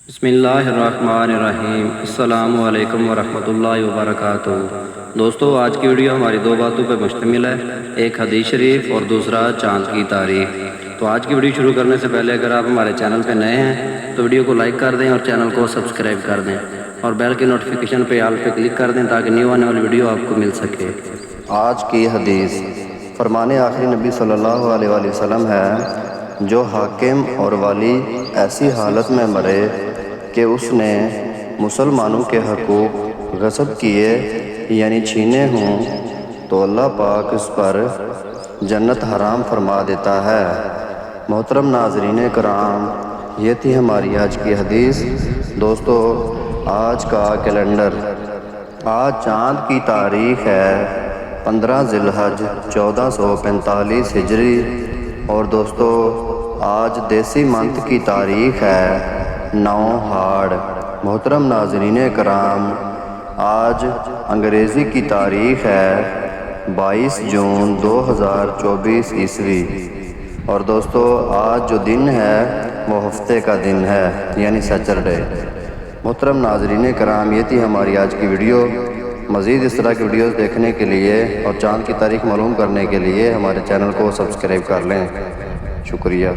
بسم اللہ الرحمن الرحیم۔ السلام علیکم ورحمۃ اللہ وبرکاتہ۔ دوستو، آج کی ویڈیو ہماری دو باتوں پر مشتمل ہے، ایک حدیث شریف اور دوسرا چاند کی تاریخ۔ تو آج کی ویڈیو شروع کرنے سے پہلے اگر آپ ہمارے چینل پہ نئے ہیں تو ویڈیو کو لائک کر دیں اور چینل کو سبسکرائب کر دیں اور بیل کی نوٹیفیکیشن پہ آل پہ کلک کر دیں تاکہ نیو آنے والی ویڈیو آپ کو مل سکے۔ آج کی حدیث فرمان آخری نبی صلی اللہ علیہ وآلہ وسلم ہے، جو حاکم اور والی ایسی حالت میں مرے کہ اس نے مسلمانوں کے حقوق غصب کیے یعنی چھینے ہوں تو اللہ پاک اس پر جنت حرام فرما دیتا ہے۔ محترم ناظرین کرام، یہ تھی ہماری آج کی حدیث۔ دوستو، آج کا کیلنڈر، آج چاند کی تاریخ ہے 15 ذی الحج 1445 ہجری، اور دوستو آج دیسی منتھ کی تاریخ ہے 9 ہاڑ۔ محترم ناظرین کرام، آج انگریزی کی تاریخ ہے 22 جون 2024 عیسوی، اور دوستو آج جو دن ہے وہ ہفتے کا دن ہے یعنی سیٹرڈے۔ محترم ناظرین کرام، یہ تھی ہماری آج کی ویڈیو۔ مزید اس طرح کی ویڈیوز دیکھنے کے لیے اور چاند کی تاریخ معلوم کرنے کے لیے ہمارے چینل کو سبسکرائب کر لیں۔ شکریہ۔